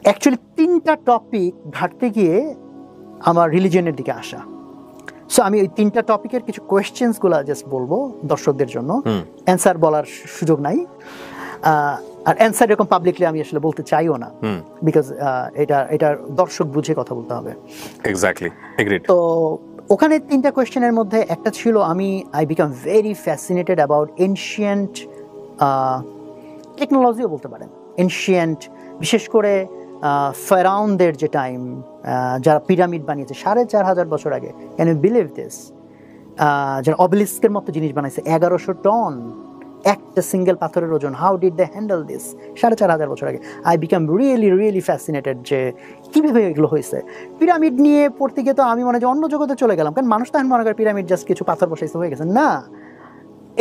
Actually 3টা topic ঘাটতে গিয়ে আমার রিলিজিয়নের দিকে আসা। সো আমি ওই 3টা টপিকের কিছু কোয়েশ্চেন্সগুলো জাস্ট বলবো দর্শকদের জন্য, অ্যান্সার বলার সুযোগ নাই, আর অ্যান্সার এরকম পাবলিকলি আমি আসলে বলতে চাইও না, বিকজ এটা দর্শক বুঝে কথা বলতে হবে। Exactly, agreed. তো ওখানে 3টা কোয়েশ্চেনের মধ্যে একটা ছিল I become very fascinated about ancient টেকনোলজিও বলতে পারেন, এনশিয়েন্ট বিশেষ করে ফেরাউনদের যে টাইম, যারা পিরামিড বানিয়েছে 4500 বছর আগে। Can you believe this? যারা অবলিস্কের মতো জিনিস বানাইছে 1100 টন একটা সিঙ্গেল পাথরের ওজন। How did they handle this 4500 বছর আগে? আই বিকাম রিয়েলি ফ্যাসিনেটেড যে কীভাবে এগুলো হয়েছে। পিরামিড নিয়ে পড়তে গিয়ে তো আমি মনে হয় অন্য জগতে চলে গেলাম, কারণ মানুষ তো এখন মনে করে পিরামিড জাস্ট কিছু পাথর বসাইছে হয়ে গেছে। না,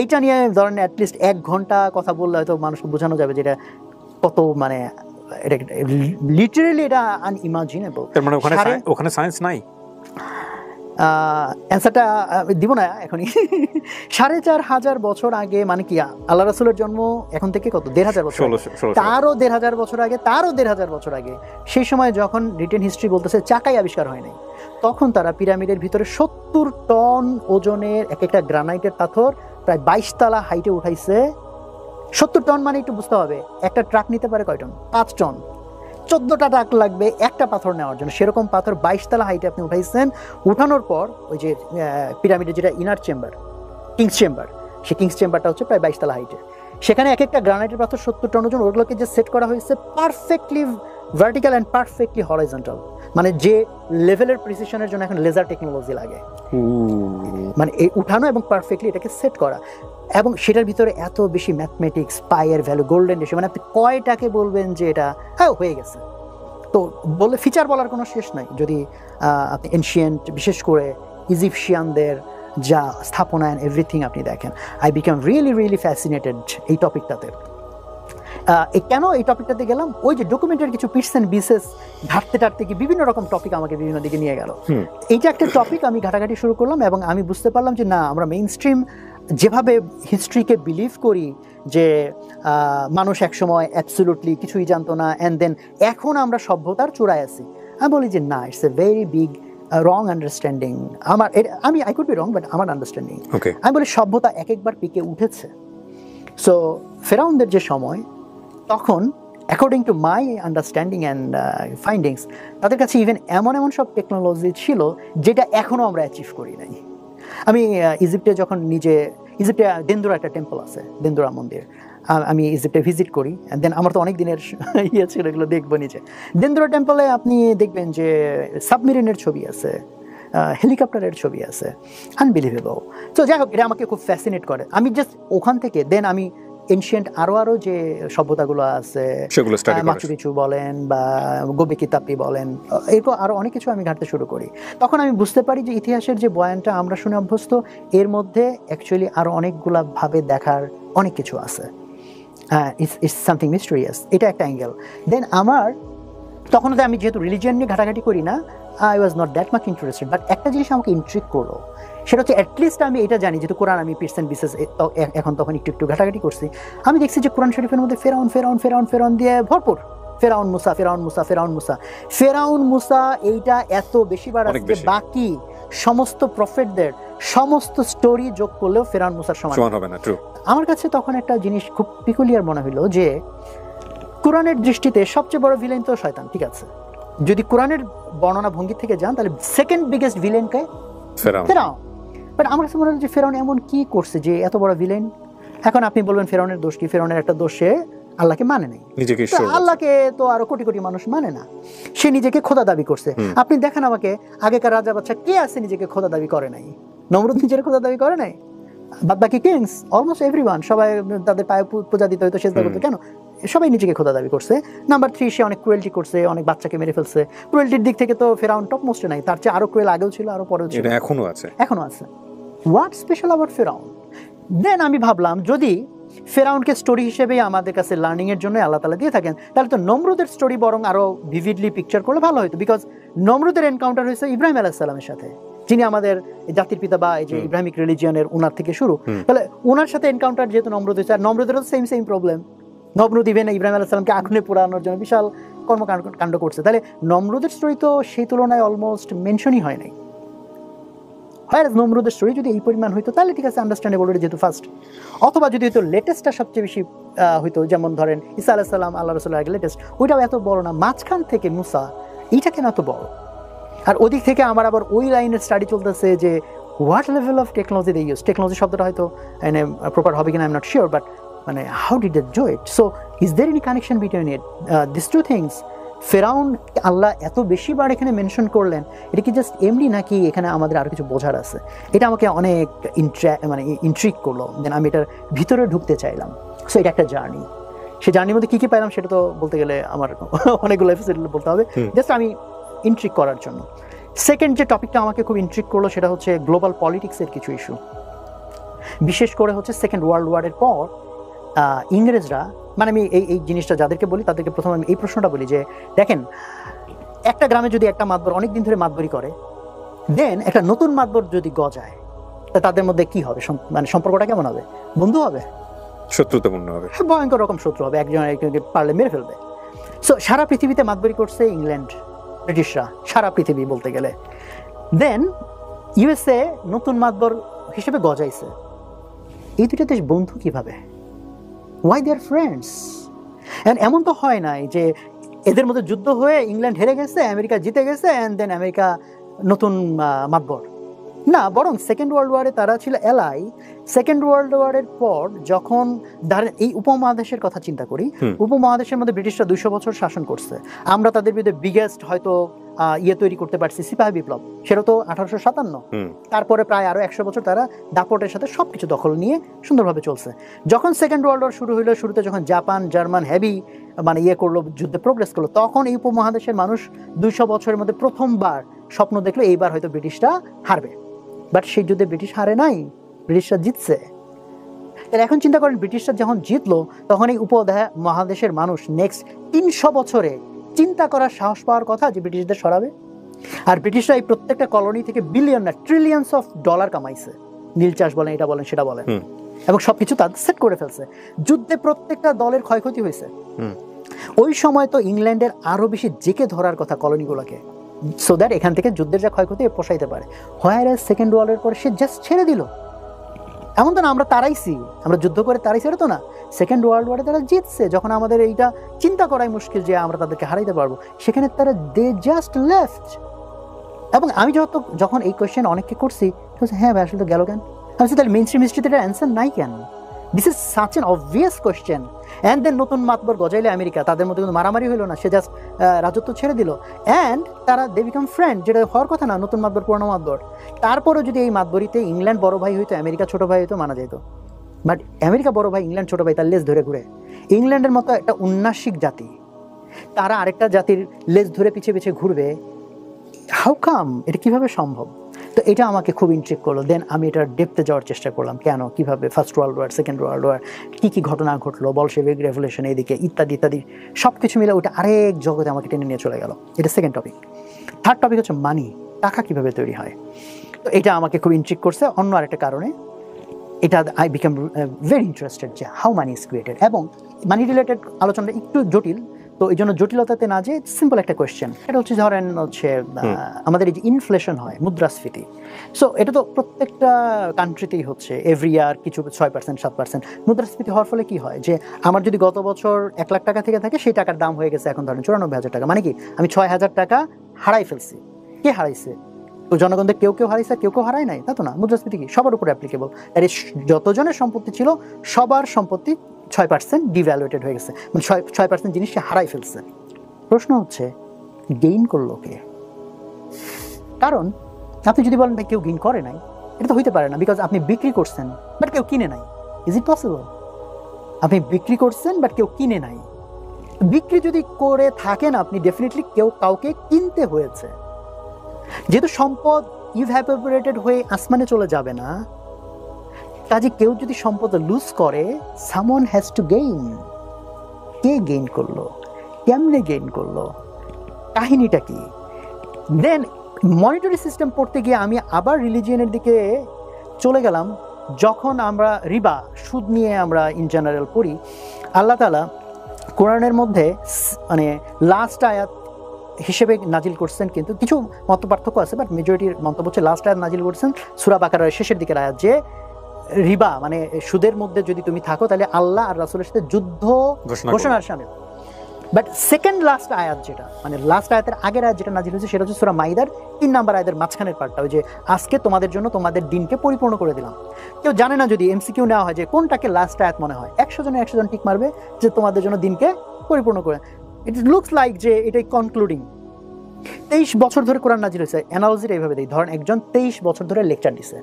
এইটা নিয়ে ধরেন অ্যাটলিস্ট 1 ঘন্টা কথা বললে হয়তো মানুষকে বোঝানো যাবে যে এটা কত, মানে এটা লিটারালি এটা আনইমাজিনেবল। তার মানে ওখানে সায়েন্স নাই? অ্যান্সারটা দিব না এখনই। 4500 বছর আগে মানে কি, আল্লাহ রাসূলের জন্ম এখন থেকে কত 1500 বছর, তারও 1500 বছর আগে, তারও 1500 বছর আগে। সেই সময় যখন রিটেন হিস্ট্রি বলতেছে চাকাই আবিষ্কার হয় নাই, তখন তারা পিরামিডের ভিতরে 70 টন ওজনের একটা গ্রানাইটের পাথর প্রায় 22 তলা হাইটে উঠাইছে। 70 টন মানে একটু বুঝতে হবে, একটা ট্রাক নিতে পারে কয় টন? 5 টন। 14টা ট্রাক লাগবে একটা পাথর নেওয়ার জন্য। সেরকম পাথর 22 তলা হাইটে আপনি উঠাইছেন। উঠানোর পর ওই যে পিরামিডের যেটা ইনার চেম্বার, কিংস চেম্বার, সেই কিংস চেম্বারটা হচ্ছে প্রায় 22 তলা হাইটে। সেখানে একটা গ্রানাইটের পাথর 70 টন ওজন, ওগুলোকে যে সেট করা হয়েছে perfectly vertical and perfectly horizontal, মানে যে লেভেলের প্রিসিশনের জন্য এখন লেজার টেকনোলজি লাগে, মানে এই উঠানো এবং পারফেক্টলি এটাকে সেট করা। এবং সেটার ভিতরে এত বেশি ম্যাথমেটিক্স, পাইয়ের ভ্যালু, গোল্ডেন রেশিও, মানে আপনি কয়টাকে বলবেন যে এটা হ্যাঁ হয়ে গেছে। তো বলে ফিচার বলার কোনো শেষ নাই। যদি আপনি এনশিয়েন্ট বিশেষ করে ইজিপশিয়ানদের যা স্থাপনা অ্যান্ড এভরিথিং আপনি দেখেন, আই বিকাম রিয়েলি ফ্যাসিনেটেড এই টপিকটাতে। কেন এই টপিকটাতে গেলাম, ওই যে ডকুমেন্টের কিছু পিটস অ্যান্ড বিসেস ঘাটতে গিয়ে বিভিন্ন রকম টপিক আমাকে বিভিন্ন দিকে নিয়ে গেল। এইটা একটা টপিক আমি ঘাটাঘাটি শুরু করলাম এবং আমি বুঝতে পারলাম যে না, আমরা মেইন স্ট্রিম যেভাবে হিস্ট্রিকে বিলিভ করি যে মানুষ একসময় অ্যাবসলিউটলি কিছুই জানতো না, অ্যান্ড দেন এখন আমরা সভ্যতার চূড়ায় আছি, আমি বলি যে না, it's a very big wrong understanding. I could be wrong, but আমার আন্ডারস্ট্যান্ডিং, আমি বলি সভ্যতা একবার পিকে উঠেছে। সো ফেরাউনদের যে সময়, তখন according to my understanding and findings, তাদের কাছে ইভেন এমন সব টেকনোলজি ছিল যেটা এখনও আমরা অ্যাচিভ করি নাই। আমি ইজিপ্টে যখন ইজিপ্টে দেন্দুরা একটা টেম্পল আছে, দেন্দুরা মন্দির, আমি ইজিপ্টে ভিজিট করি। দেন আমার তো অনেক দিনের ইয়ে ছিল, এগুলো দেখবো নিজে। দেন্দুরা টেম্পলে আপনি দেখবেন যে সাবমেরিনের ছবি আছে, হেলিকপ্টারের ছবি আছে, আনবিলিভেবল। তো যাই হোক, এটা আমাকে খুব ফ্যাসিনেট করে। আমি জাস্ট ওখান থেকে দেন আমি এনশিয়েন্ট আরো যে সভ্যতাগুলো আছে, মাচু পিচু বলেন বা গোবেকি তাপ্তি বলেন, এরকম আরো অনেক কিছু আমি ঘাটতে শুরু করি। তখন আমি বুঝতে পারি যে ইতিহাসের যে বয়ানটা আমরা শুনে অভ্যস্ত, এর মধ্যে অ্যাকচুয়ালি আরো অনেকগুলা ভাবে দেখার অনেক কিছু আছে। ইটস সামথিং মিস্টেরিয়াস, এটা একটা অ্যাঙ্গেল। দেন আমার তখন তো আমি যেহেতু রিলিজিয়ন নিয়ে ঘাটাঘাটি করি না, I was not that much interested. But একটা জিনিস আমাকে ইন্ট্রিগ করলো, সেটা হচ্ছে অ্যাটলিস্ট আমি এটা জানি, যেহেতু কোরআন আমি পিটস অ্যান্ড বিসেস এখন তখন একটু ঘাটাঘাটি করছি, আমি দেখছি যে কোরআন শরীফের মধ্যে ফেরাউন দিয়ে ভরপুর। ফেরাউন মুসা এইটা এত বেশিবার আসছে, বাকি সমস্ত প্রফেটদের সমস্ত স্টোরি যোগ করলেও ফেরাউন মুসার সমান হবে না। আমার কাছে তখন একটা জিনিস খুব পিকুলিয়ার মনে হলো যে কোরআনের দৃষ্টিতে সবচেয়ে বড় ভিলেন তো শয়তান, ঠিক আছে। যদি কোরআনের বর্ণনা ভঙ্গি থেকে যান, তাহলে সেকেন্ড বিগেস্ট ভিলেন কে? ফেরাউন। বাট আমার কাছে মনে হলো যে ফেরাউন এমন কি করছে যে এত বড় ভিলেন? এখন আপনি বলবেন ফেরাউনের দোষ কি? ফেরাউনের একটা দোষে আল্লাহকে মানে নাই, আল্লাহকে তো আরো কোটি কোটি মানুষ মানে না, সে নিজেকে খোদা দাবি করছে। আপনি দেখেন আমাকে, আগেকার রাজা বাচ্চা কে আছে নিজেকে খোদা দাবি করে নাই? নমরুদ নিজের খোদা দাবি করে নাই, বাদ বাকি কিংস অলমোস্ট এভরিওয়ান, সবাই তাদের পায়ে পূজা দিতে হইতো, সেজদা করতে, কেন? সবাই নিজেকে খোদা দাবি করছে। নাম্বার 3, সে অনেক ক্রুয়েলটি করছে, অনেক বাচ্চাকে মেরে ফেলছে। ক্রুয়েলটির দিক থেকে তো ফেরাউন টপ মোস্টে নাই, তার চেয়ে আরো ক্রুয়েল আগেও ছিল, আরো পরেও ছিল, এখনো আছে। হোয়াট স্পেশাল অ্যাবাউট ফেরাউন? দেন আমি ভাবলাম, যদি ফেরাউনকে স্টোরি হিসেবে আমাদের কাছে লার্নিং এর জন্য আল্লাহ তাআলা দিয়ে থাকেন, তাহলে তো নমরুদের স্টোরি বরং আরো ভিভিডলি পিকচার করলে ভালো হতো। বিকজ নমরুদের এনকাউন্টার হয়েছে ইব্রাহিম আলাইহিস সালামের সাথে, যিনি আমাদের জাতির পিতা বা এই যে ইব্রাহিমিক রিলিজিয়নের, ওনার থেকে শুরু। তাহলে ওনার সাথে এনকাউন্টার যেহেতু নমরুদ হয়েছে, আর নমরুদেরও সেম প্রবলেম। নমরুদ ইভেন ইব্রাহিম আলাইহিস সালামকে আগুনে পোড়ানোর জন্য বিশাল কর্মকাণ্ড করছে, তাহলে নমরুদের স্টোরি তো সেই তুলনায় অলমোস্ট মেনশনই হয় নাই। হয় নমরুদের স্টোরি যদি এই পরিমাণ হইতো তাহলে ঠিক আছে, আন্ডারস্ট্যান্ডেবল, যেহেতু ফার্স্ট, অথবা যদি হয়তো লেটেস্টটা সবচেয়ে বেশি হইতো, যেমন ধরেন ঈসা আলাইহিস সালাম আল্লাহ রাসূলের আগে লেটেস্ট, ওইটাও এত বড় না, মাঝখান থেকে মুসা, এইটা কেন এত বড়? আর ওদিক থেকে আমার আবার ওই লাইনের স্টাডি চলতেছে যে what level of technology they use, technology শব্দটা হয়তো মানে প্রপার হবে কিনা I am not sure, but মানে how did they do it? So is there any connection between it, this two things? ফেরাউন আল্লাহ এত বেশিবার এখানে মেনশন করলেন, এটা কি জাস্ট এমনি নাকি এখানে আমাদের আরো কিছু বোঝার আছে? এটা আমাকে অনেক ইন্ট্রিক করলো, দেন আমি এটার ভিতরে ঢুকতে চাইলাম। সো এটা একটা জার্নি, সেই জার্নির মধ্যে কী কী পাইলাম সেটা তো বলতে গেলে আমার অনেকগুলো এপিসোড বলতে হবে, জাস্ট আমি ইন্ট্রিক করার জন্য। সেকেন্ড যে টপিকটা আমাকে খুব ইন্ট্রিক করলো সেটা হচ্ছে গ্লোবাল পলিটিক্সের কিছু ইস্যু, বিশেষ করে হচ্ছে সেকেন্ড ওয়ার্ল্ড ওয়ারের পর ইংরেজরা, মানে আমি এই জিনিসটা যাদেরকে বলি তাদেরকে প্রথমে আমি এই প্রশ্নটা বলি যে দেখেন, একটা গ্রামে যদি একটা মাতবর অনেক দিন ধরে মাতবরি করে, দেন একটা নতুন মাতবর যদি গজায়, তা তাদের মধ্যে কি হবে? মানে সম্পর্কটা কেমন হবে? বন্ধু হবে? শত্রুতাপূর্ণ হবে, ভয়ঙ্কর রকম শত্রু হবে, একজন একজনকে পারলে মেরে ফেলবে। সো সারা পৃথিবীতে মাতবরি করছে ইংল্যান্ড, ব্রিটিশরা, সারা পৃথিবী বলতে গেলে। দেন ইউএসএ নতুন মাতবর হিসেবে গজাইছে। এই দুটো দেশ বন্ধু কিভাবে? Why they are friends? And এমন তো হয় নাই যে এদের মধ্যে যুদ্ধ হয়ে ইংল্যান্ড হেরে গেছে, আমেরিকা জিতে গেছে, অ্যান্ড দেন আমেরিকা নতুন মাতবর। না, বরং সেকেন্ড ওয়ার্ল্ড ওয়ারে তারা ছিল এলাই। সেকেন্ড ওয়ার্ল্ড ওয়ারের পর যখন এই উপমহাদেশের কথা চিন্তা করি, উপমহাদেশের মধ্যে ব্রিটিশরা 200 বছর শাসন করছে। আমরা তাদের বিরুদ্ধে বিগেস্ট হয়তো তৈরি করতে পারছি সিপাহী বিপ্লব, সেটা তো 1857। তারপরে প্রায় আরো 100 বছর তারা দাপটের সাথে সবকিছু দখল নিয়ে সুন্দরভাবে চলছে। যখন সেকেন্ড ওয়ার্ল্ড ওয়ার শুরু হইলো, শুরুতে যখন জাপান জার্মান হেভি মানে করলো, যুদ্ধে প্রোগ্রেস করলো, তখন এই উপমহাদেশের মানুষ 200 বছরের মধ্যে প্রথমবার স্বপ্ন দেখলো এইবার হয়তো ব্রিটিশরা হারবে। বাট সেই যুদ্ধে ব্রিটিশ হারে নাই, ব্রিটিশরা জিতছে। তাহলে এখন চিন্তা করেন, ব্রিটিশরা যখন জিতলো তখন এই উপমহাদেশের মানুষ নেক্সট 300 বছরে চিন্তা করার সাহস পাওয়ার কথা যে ব্রিটিশদের সরাবে। আর ব্রিটিশরা এই প্রত্যেকটা কলোনি থেকে বিলিয়ন না ট্রিলিয়ন্স অফ ডলার কামাইছে, নীল চাষ বলেন, এটা বলেন, সেটা বলেন, এবং সবকিছু তাদের সেট করে ফেলছে। যুদ্ধে প্রত্যেকটা দলের ক্ষয়ক্ষতি হয়েছে। ওই সময় তো ইংল্যান্ডের আরো বেশি জেকে ধরার কথা কলোনিগুলোকে, সো দ্যাট এখান থেকে যুদ্ধের যা ক্ষয়ক্ষতি পোষাইতে পারে। হোয়ার এজ সেকেন্ড ওয়ার্ল্ডের পরে সে জাস্ট ছেড়ে দিল। এমন তো না আমরা তারাইছি, আমরা যুদ্ধ করে তারাইছি, এটা তো না। সেকেন্ড ওয়ার্ল্ড ওয়ারে তারা জিতছে, যখন আমাদের এইটা চিন্তা করাই মুশকিল যে আমরা তাদেরকে হারাইতে পারবো, সেখানে তারা দে জাস্ট লেফট। এবং আমি যখন এই কোয়েশ্চেন অনেককে করছি, হ্যাঁ ভাই আসলে তো গেল কেন? আমি তাহলে মেইন স্ট্রিম হিস্ট্রিতে এটার অ্যান্সার নাই কেন? This is such an obvious question. And then নতুন মাতবর গজাইলে আমেরিকা, তাদের মধ্যে কিন্তু মারামারি হইলো না, সে জাস্ট রাজত্ব ছেড়ে দিল, অ্যান্ড তারা দে বিকাম ফ্রেন্ড, যেটা হওয়ার কথা না, নতুন মাতবর পুরনো মাতবর। তারপরেও যদি এই মাতবরিতে ইংল্যান্ড বড় ভাই হইতো, আমেরিকা ছোট ভাই হইতো, মানা যেত। বাট আমেরিকা বড় ভাই, ইংল্যান্ড ছোট ভাই, তার লেজ ধরে ঘুরে। ইংল্যান্ডের মতো একটা উন্নাসিক জাতি, তারা আরেকটা জাতির লেজ ধরে পিছিয়ে পিছিয়ে ঘুরবে, হাউ কাম? এটা কিভাবে সম্ভব? তো এটা আমাকে খুব ইন্ট্রিক করলো। দেন আমি এটার ডেপথে যাওয়ার চেষ্টা করলাম, কেন, কিভাবে, first world war, second world war, কী কী ঘটনা ঘটলো, বলশেভিক রেভলিউশন, এইদিকে ইত্যাদি ইত্যাদি সব কিছু মিলে ওটা আরেক জগতে আমাকে টেনে নিয়ে চলে গেল। এটা সেকেন্ড টপিক। থার্ড টপিক হচ্ছে মানি, টাকা কিভাবে তৈরি হয়। তো এটা আমাকে খুব ইন্ট্রিক করছে অন্য আরেকটা কারণে। এটা আই বিকাম ভেরি ইন্টারেস্টেড যে হাউ মানি ইজ ক্রিয়েটেড। এবং মানি রিলেটেড আলোচনাটা একটু জটিল, তো এই জন্য জটিলতাতে না যে সিম্পল একটা কোয়েশ্চেন, এটা হচ্ছে ধরেন হচ্ছে আমাদের এই যে ইনফ্লেশন হয়, মুদ্রাস্ফীতি, সো এটা তো প্রত্যেকটা কান্ট্রিতেই হচ্ছে এভরি ইয়ার কিছু 6% 7%। মুদ্রাস্ফীতি হওয়ার ফলে কি হয় যে আমার যদি গত বছর 1 লাখ টাকা থেকে থাকে, সেই টাকার দাম হয়ে গেছে এখন ধরেন 94,000 টাকা, মানে কি আমি 6,000 টাকা হারাই ফেলছি। কে হারাইছে? তো জনগণদের কেউ কেউ হারাইছে, কেউ কেউ হারায় নাই, তা তো না। মুদ্রাস্ফীতি কি সবার উপরে অ্যাপ্লিকেবল। আর যতজনের সম্পত্তি ছিল সবার সম্পত্তি 6% ডিভ্যালুয়েটেড হয়ে গেছে, মানে 6% জিনিস সে হারাই ফেলছে। প্রশ্ন হচ্ছে গেইন করলো কে? কারণ আপনি যদি বলেন ভাই কেউ গেইন করে নাই, এটা তো হইতে পারে না, বিকজ আপনি বিক্রি করছেন বাট কেউ কিনে নাই। Is it possible? আপনি বিক্রি করছেন বাট কেউ কিনে নাই। বিক্রি যদি করে থাকেন আপনি, ডেফিনেটলি কেউ কাউকে কিনতে হয়েছে। যেহেতু সম্পদ ইভ্যাপোরেটেড হয়ে আসমানে চলে যাবে না, কাজে কেউ যদি সম্পদ লুজ করে, someone has to gain. K gain করলো? কেমনে গেইন করলো? কাহিনীটা কি? দেন মনিটারি সিস্টেম পড়তে গিয়ে আমি আবার রিলিজিয়নের দিকে চলে গেলাম। যখন আমরা রিবা, সুদ নিয়ে আমরা ইন জেনারেল পড়ি, আল্লাহ তাআলা কোরআনের মধ্যে মানে লাস্ট আয়াত হিসেবে নাজিল করছেন, কিন্তু কিছু মত পার্থক্য আছে, বাট মেজরিটির মন্তব্য হচ্ছে লাস্ট আয়াত নাজিল করছেন সূরা বাকারার শেষের দিকের আয়াত, যে রিবা মানে সুদের মধ্যে যদি তুমি থাকো তাহলে আল্লাহ আর রাসূলের সাথে যুদ্ধ ঘোষণার শামিল। বাট সেকেন্ড লাস্ট আয়াত যেটা মানে লাস্ট আয়াতের আগের আয়াত যেটা নাজিল হয়েছে সেটা হচ্ছে সূরা মাইদার 3 নম্বর আয়াতের মাঝখানের পার্টটা, ওই যে আজকে তোমাদের জন্য তোমাদের দিনকে পরিপূর্ণ করে দিলাম। কেউ জানে না, যদি এমসিকিউ নেওয়া হয় যে কোনটাকে লাস্ট আয়াত মনে হয়, 100 জনে 100 জন ঠিক মারবে যে তোমাদের জন্য দিনকে পরিপূর্ণ করে। ইট লুকস লাইক যে এটাই কনক্লুডিং। 23 বছর ধরে কোরআন নাজিল হয়েছে। অ্যানালজিটা এইভাবে দেই, ধরেন একজন 23 বছর ধরে লেকচার দিছে,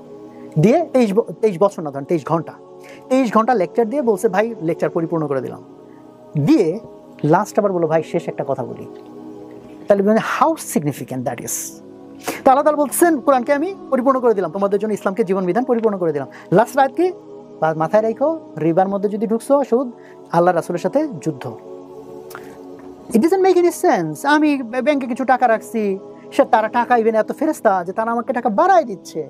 দিয়ে 23 বছর না, ধরেন 23 ঘন্টা লেকচার দিয়ে বলছে ভাই লেকচার পরিপূর্ণ করে দিলাম, দিয়ে লাস্ট আবার বলো ভাই শেষ একটা কথা বলি, তাহলে মানে হাউ সিগনিফিক্যান্ট দ্যাট ইজ। তো আল্লাহ তাআলা বলছেন কোরআনকে আমি পরিপূর্ণ করে দিলাম, তোমাদের জন্য ইসলামকে জীবন বিধান পরিপূর্ণ করে দিলাম। লাস্ট রাত কি মাথায় রাখো, রিবার মধ্যে যদি ঢুকছো সুদ, আল্লাহ রাসূলের সাথে যুদ্ধ। It doesn't make any sense. আমি ব্যাংকে কিছু টাকা রাখছি, সে তারা টাকা ইভেন এত ফেরেশতা যে তারা আমাকে টাকা বাড়ায় দিচ্ছে,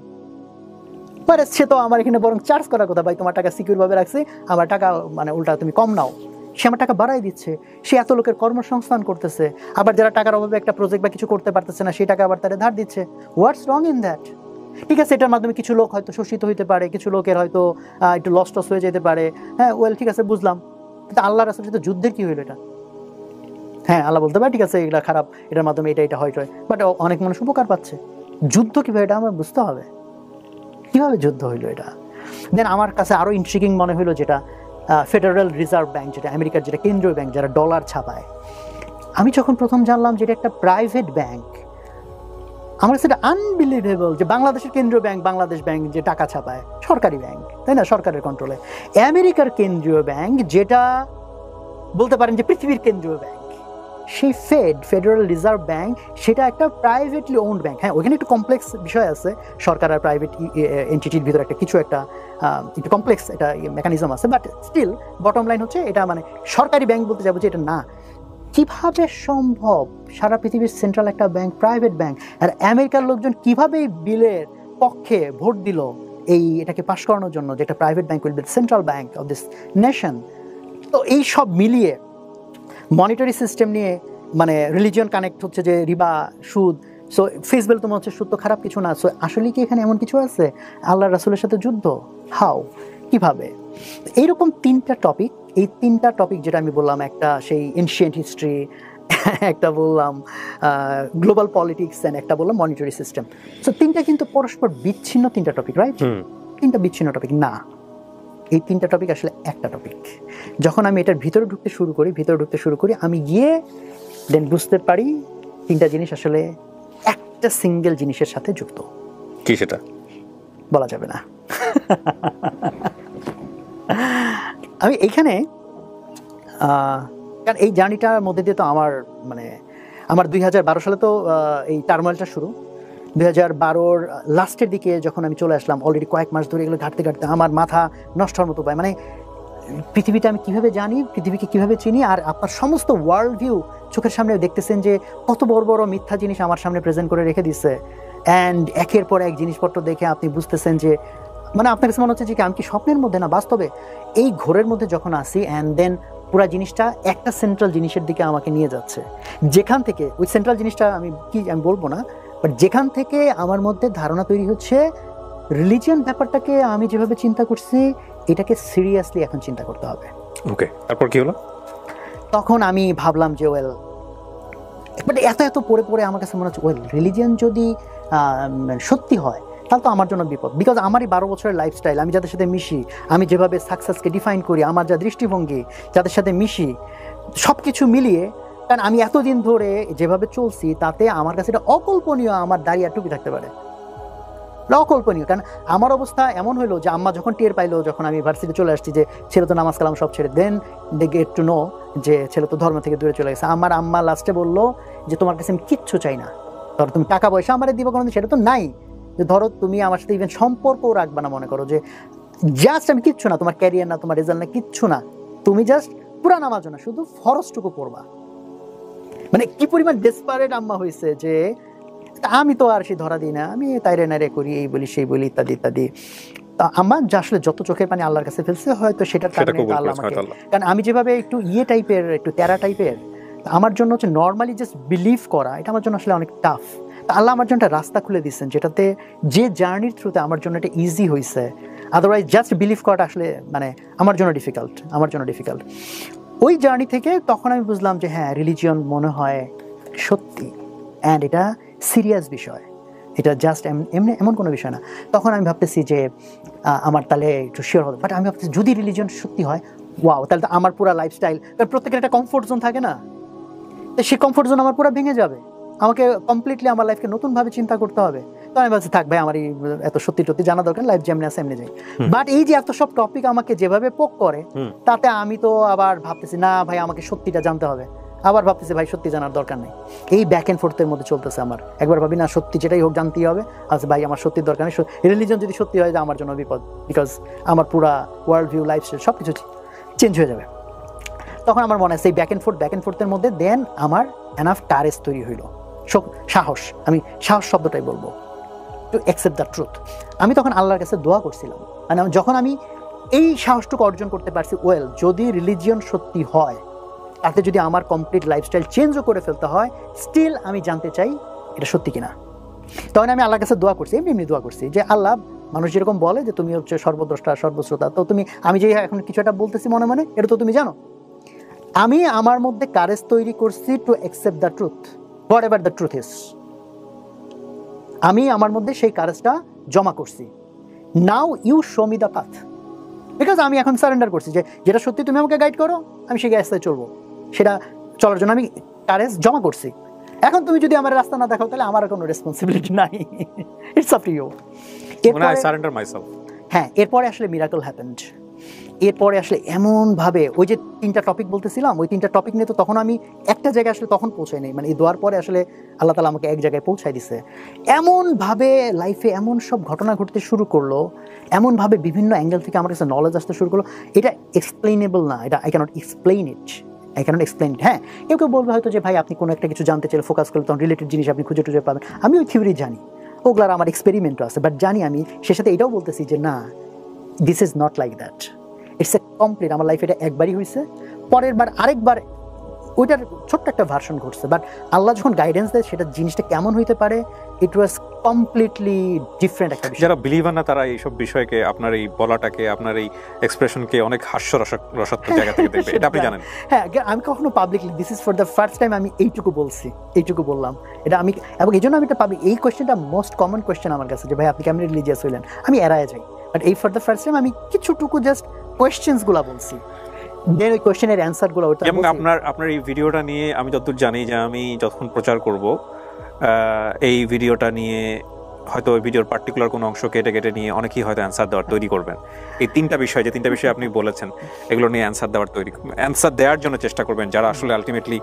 পরে সে তো আমার এখানে বরং চার্জ করার কথা, ভাই তোমার টাকা সিকিউর ভাবে রাখছি, আমার টাকা মানে উল্টা তুমি কম নাও, সে আমার টাকা বাড়াই দিচ্ছে, সে এত লোকের কর্মসংস্থান করতেছে, আবার যারা টাকার অভাবে একটা প্রজেক্ট বা কিছু করতে পারতেছে না সেই টাকা আবার তারা ধার দিচ্ছে। হোয়াটস রং ইন দ্যাট? ঠিক আছে, এটার মাধ্যমে কিছু লোক হয়তো শোষিত হইতে পারে, কিছু লোকের হয়তো একটু লস টস হয়ে যেতে পারে, হ্যাঁ ওয়েল ঠিক আছে বুঝলাম, কিন্তু আল্লাহ রাসূলের সাথে যুদ্ধের কি হইলো এটা? হ্যাঁ আল্লাহ বলতে পারে ঠিক আছে এগুলা খারাপ, এটার মাধ্যমে এটা হয়, বাট অনেক মানুষ উপকার পাচ্ছে। যুদ্ধ কিভাবে, এটা আমার বুঝতে হবে, কিভাবে যুদ্ধ হইলো এটা। দেন আমার কাছে আরো ইন্ট্রিগিং মনে হইলো যেটা ফেডারেল রিজার্ভ ব্যাংক, যেটা আমেরিকার যেটা কেন্দ্রীয় ব্যাংক, যারা ডলার ছাপায়। আমি যখন প্রথম জানলাম যে এটা একটা প্রাইভেট ব্যাংক, আমার কাছে এটা আনবিলিভেবল যে বাংলাদেশের কেন্দ্রীয় ব্যাংক, বাংলাদেশ ব্যাংক যে টাকা ছাপায়, সরকারি ব্যাংক তাই না, সরকারের কন্ট্রোলে। আমেরিকার কেন্দ্রীয় ব্যাংক যেটা বলতে পারেন যে পৃথিবীর কেন্দ্রীয় ব্যাংক, সেই ফেডারেল রিজার্ভ ব্যাংক, সেটা একটা প্রাইভেটলি ওন্ড ব্যাংক। হ্যাঁ ওইখানে একটু কমপ্লেক্স বিষয় আছে, সরকার আর প্রাইভেট এন্টিটির ভিতরে একটা কিছু একটা একটু কমপ্লেক্স এটা মেকানিজম আছে, বাট স্টিল বটম লাইন হচ্ছে এটা মানে সরকারি ব্যাংক বলতে যাবো যে এটা না। কিভাবে সম্ভব সারা পৃথিবীর সেন্ট্রাল একটা ব্যাংক প্রাইভেট ব্যাংক, আর আমেরিকার লোকজন কিভাবে এই বিলের পক্ষে ভোট দিল এই এটাকে পাশ করানোর জন্য, যেটা private bank will be central bank of this nation. তো এই সব মিলিয়ে মনিটারি সিস্টেম নিয়ে মানে রিলিজিয়ন কানেক্ট হচ্ছে, যে রিবা সুদ, সো ফিজিবল তোমার হচ্ছে সুদ তো খারাপ কিছু না। সো আসলে কি এখানে এমন কিছু আছে, আল্লাহ রাসূলের সাথে যুদ্ধ, হাউ, কিভাবে? এইরকম 3টা টপিক, এই 3টা টপিক যেটা আমি বললাম, একটা সেই এনশিয়েন্ট হিস্ট্রি, একটা বললাম গ্লোবাল পলিটিক্স, এন্ড একটা বললাম মনিটারি সিস্টেম। সো 3টা কিন্তু পরস্পর বিচ্ছিন্ন 3টা টপিক, রাইট? 3টা বিচ্ছিন্ন টপিক না, এই 3টা টপিক আসলে একটা টপিক। যখন আমি এটার ভিতরে ঢুকতে শুরু করি আমি গিয়ে দেন বুঝতে পারি 3টা জিনিস আসলে একটা সিঙ্গেল জিনিসের সাথে যুক্ত। কি সেটা বলা যাবে না। আমি এইখানে কারণ এই জার্নিটার মধ্যে দিয়ে তো আমার 2012 সালে তো এই টার্মোয়েলটা শুরু। 2012-র লাস্টের দিকে যখন আমি চলে আসলাম, অলরেডি কয়েক মাস ধরে এগুলো ঘাটতে আমার মাথা নষ্ট হওয়ার মতো পায়। মানে পৃথিবীটা আমি কিভাবে জানি, পৃথিবীকে কিভাবে চিনি, আর আপনার সমস্ত ওয়ার্ল্ড ভিউ চোখের সামনে দেখতেছেন যে কত বড় বড় মিথ্যা জিনিস আমার সামনে প্রেজেন্ট করে রেখে দিচ্ছে, অ্যান্ড একের পর এক জিনিসপত্র দেখে আপনি বুঝতেছেন যে মানে আপনার কাছে মনে হচ্ছে যে আমি কি স্বপ্নের মধ্যে না বাস্তবে। এই ঘোরের মধ্যে যখন আসি, অ্যান্ড দেন পুরো জিনিসটা একটা সেন্ট্রাল জিনিসের দিকে আমাকে নিয়ে যাচ্ছে, যেখান থেকে ওই সেন্ট্রাল জিনিসটা আমি বলবো না, বাট যেখান থেকে আমার মধ্যে ধারণা তৈরি হচ্ছে রিলিজিয়ন ব্যাপারটাকে আমি যেভাবে চিন্তা করছি এটাকে সিরিয়াসলি এখন চিন্তা করতে হবে। ওকে, তারপর কি হলো? তখন আমি ভাবলাম যে ওয়েল, বাট এত পরে আমার কাছে মনে হচ্ছে ওয়েল রিলিজিয়ন যদি সত্যি হয় তাহলে তো আমার জন্য বিপদ। বিকজ আমারই 12 বছরের লাইফস্টাইল, আমি যাদের সাথে মিশি, আমি যেভাবে সাকসেসকে ডিফাইন করি, আমার যা দৃষ্টিভঙ্গি, যাদের সাথে মিশি, সব কিছু মিলিয়ে, কারণ আমি এতদিন ধরে যেভাবে চলছি তাতে আমার কাছে এটা অকল্পনীয় আমার দাঁড়িয়ে আর টুপি থাকতে পারে, অকল্পনীয়। কারণ আমার অবস্থা এমন হলো যে আম্মা যখন টের পাইলো, যখন আমি ভার্সিটি চলে আসছি যে ছেলে তো নামাজ কালাম সব ছেড়ে, দেন দে গেট টু নো যে ছেলে তো ধর্ম থেকে দূরে চলে গেছে। আমার আম্মা লাস্টে বললো যে তোমার কাছে আমি কিচ্ছু চাই না, ধরো তুমি টাকা পয়সা আমার দিব কোনো, সেটা তো নাই, যে ধরো তুমি আমার সাথে ইভেন সম্পর্কও রাখবা না, মনে করো যে জাস্ট আমি কিচ্ছু না, তোমার ক্যারিয়ার না, তোমার রেজাল্ট না, কিচ্ছু না, তুমি জাস্ট পুরা নামাজ না, শুধু ফরজটুকু পড়বা। মানে কি পরিমাণ ডেসপারেট আম্মা হয়েছে যে আমি তো আর সে ধরা দিই না, আমি তাইরে নাইরে করি, এই বলি সেই বলি ইত্যাদি ইত্যাদি। আমার যে আসলে যত চোখের পানি আল্লাহর কাছে ফেলছে হয়তো সেটার কারণে আল্লাহ আমাকে, কারণ আমি যেভাবে একটু টাইপের, একটু তেরা টাইপের, আমার জন্য হচ্ছে নর্মালি জাস্ট বিলিভ করা, এটা আমার জন্য আসলে অনেক টাফ। তা আল্লাহ আমার জন্য একটা রাস্তা খুলে দিচ্ছেন, যেটাতে যে জার্নির থ্রুতে আমার জন্য এটা ইজি হয়েছে। আদারওয়াইজ জাস্ট বিলিভ করাটা আসলে মানে আমার জন্য ডিফিকাল্ট। ওই জার্নি থেকে তখন আমি বুঝলাম যে হ্যাঁ, রিলিজিয়ন মনে হয় সত্যি, অ্যান্ড এটা সিরিয়াস বিষয়, এটা জাস্ট এমনি এমন কোনো বিষয় না। তখন আমি ভাবতেছি যে আমার তাহলে একটু শিওর হবে, বাট আমি ভাবতেছি যদি রিলিজিয়ন সত্যি হয়, ওয়াও, তাহলে তো আমার পুরো লাইফস্টাইল, প্রত্যেকের একটা কমফোর্ট জোন থাকে না, তো সেই কমফোর্ট জোন আমার পুরো ভেঙে যাবে, আমাকে কমপ্লিটলি আমার লাইফকে নতুনভাবে চিন্তা করতে হবে। তো আমি ভাবছি থাক ভাই, আমার এই এত সত্যি জানা দরকার, লাইফ যেমনি আছে এমনি যাই। বাট এই যে এত সব টপিক আমাকে যেভাবে পোক করে, তাতে আমি তো আবার ভাবতেছি না ভাই, আমাকে সত্যিটা জানতে হবে, আবার ভাবতেছি ভাই সত্যি জানার দরকার নেই। এই ব্যাক অ্যান্ড ফোর্থের মধ্যে চলতেছে আমার। একবার ভাবি না সত্যি যেটাই হোক জানতেই হবে, আচ্ছা ভাই আমার সত্যির দরকার নেই, রিলিজন যদি সত্যি হয় যে আমার জন্য বিপদ, বিকজ আমার পুরা ওয়ার্ল্ড ভিউ, লাইফস্টাইল সব কিছু চেঞ্জ হয়ে যাবে। তখন আমার মনে হয় সেই ব্যাক অ্যান্ড ফোর্থের মধ্যে দেন আমার এনাফ কারেজ তৈরি হইল, সাহস, আমি সাহস শব্দটাই বলবো, টু অ্যাকসেপ্ট দ্য ট্রুথ। আমি তখন আল্লাহর কাছে দোয়া করছিলাম, মানে যখন আমি এই সাহসটুকু অর্জন করতে পারছি, ওয়েল যদি রিলিজিয়ন সত্যি হয়, তাতে যদি আমার কমপ্লিট লাইফস্টাইল চেঞ্জও করে ফেলতে হয়, স্টিল আমি জানতে চাই এটা সত্যি কিনা। তখন আমি আল্লাহর কাছে দোয়া করছি, এমনি দোয়া করছি যে আল্লাহ, মানুষ যেরকম বলে যে তুমি হচ্ছে সর্বদ্রষ্টা সর্বশ্রোতা, তো তুমি, আমি যে এখন কিছু একটা বলতেছি মনে মনে, এটা তো তুমি জানো। আমি আমার মধ্যে কারেজ তৈরি করছি to accept the truth, whatever the truth is. আমি আমার মধ্যে সেই কারেজটা জমা করছি। Now you show me the path, because আমি এখন সারেন্ডার করছি যে যেটা সত্যি তুমি আমাকে গাইড করো, আমি সেই রাস্তায় চলবো, সেটা চলার জন্য আমি কারেজ জমা করছি। এখন তুমি যদি আমার রাস্তা না দেখাও, তাহলে আমার কোনো রেসপন্সিবিলিটি নাই, it's up to you. I surrender myself. হ্যাঁ, এরপরে আসলে মিরাকল হ্যাপেন্ড। এরপরে আসলে এমনভাবে, ওই যে 3টা টপিক বলতেছিলাম, ওই 3টা টপিক নিয়ে তো তখন আমি একটা জায়গায় আসলে তখন পৌঁছাই নাই, মানে এই দোয়ার পরে আসলে আল্লাহ তাআলা আমাকে এক জায়গায় পৌঁছাই দিছে। এমনভাবে লাইফে এমন সব ঘটনা ঘটতে শুরু করলো, এমনভাবে বিভিন্ন অ্যাঙ্গেল থেকে আমার কাছে নলেজ আসতে শুরু করলো, এটা এক্সপ্লেনেবল না, এটা আই ক্যানট এক্সপ্লেইন ইট। হ্যাঁ, কেউ বলবে হয়তো যে ভাই আপনি কোনো একটা কিছু জানতে চাইলে ফোকাস করলে তখন রিলেটেড জিনিস আপনি খুঁজে টুজে পাবেন। আমি ওই থিওরি জানি, ওগুলার আমার এক্সপেরিমেন্টও আছে, বাট জানি আমি সে সাথে এটাও বলতেছি যে না, this is not like that, it's a complete. আমার লাইফে এটা একবারই হয়েছে, পরের বার আরেকবার ওইটার ছোট্ট একটা ভার্সন ঘটছে, বাট আল্লাহ যখন গাইডেন্স দেয় সেটা জিনিসটা কেমন হইতে পারে, ইট ওয়াজ কমপ্লিটলি ডিফারেন্ট একটা বিষয়। যারা বিলিভার না, তারা এইসব বিষয়কে, আপনার এই বলাটাকে, আপনার এই এক্সপ্রেশনকে অনেক হাস্যরসাত্মক জায়গা থেকে দেখবে, এটা আপনি জানেন। হ্যাঁ, আমি কখনো publicly this is for the first time আমি এইটুকু বললাম, এটা আমি, এবং এই জন্য আমি এটা পাবলিক, এই কোয়েশ্চেনটা মোস্ট কমন কোয়েশ্চেন আমার কাছে যে ভাই আপনি কেমন রিলিজিয়াস হইলেন, আমি এড়ায় যাই, বাট এই ফর দ্য ফার্স্ট টাইম আমি কিছুটুকু জাস্ট কোয়েশ্চেন্সগুলো বলছি, দেন ওই কোয়েশ্চেনের অ্যান্সারগুলো। এবং আপনার এই ভিডিওটা নিয়ে আমি যতদূর জানি, যে আমি যখন প্রচার করব এই ভিডিওটা নিয়ে, হয়তো ওই ভিডিওর পার্টিকুলার কোনো অংশ কেটে নিয়ে অনেকেই হয়তো অ্যান্সার দেওয়ার তৈরি করবেন। এই 3টা বিষয়, যে 3টা বিষয় আপনি বলেছেন, এগুলো নিয়ে অ্যান্সার দেওয়ার জন্য চেষ্টা করবেন, যারা আসলে আলটিমেটলি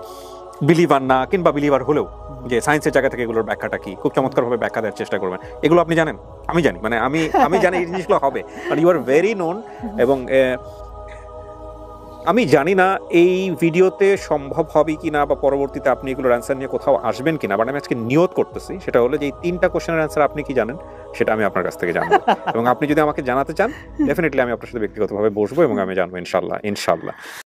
বিলিভার না, কিংবা বিলিভার হলেও যে সায়েন্সের জায়গা থেকে এগুলোর ব্যাখ্যাটা কি, খুব চমৎকারভাবে ব্যাখ্যা দেওয়ার চেষ্টা করবেন। এগুলো আপনি জানেন, আমি জানি, মানে আমি জানি এই জিনিসগুলো হবে, মানে ইউ আর ভেরি নোন। এবং আমি জানি না এই ভিডিওতে সম্ভব হবে কিনা, বা পরবর্তীতে আপনি এগুলোর অ্যান্সার নিয়ে কোথাও আসবেন কিনা, বাট আমি আজকে নিয়ত করতেছি, সেটা হলো যে এই 3টা কোশ্চেনের অ্যান্সার আপনি কি জানেন, সেটা আমি আপনার কাছ থেকে জানবো। এবং আপনি যদি আমাকে জানাতে চান, ডেফিনেটলি আমি আপনার সাথে ব্যক্তিগতভাবে বসবো এবং আমি জানবো, ইনশাল্লাহ।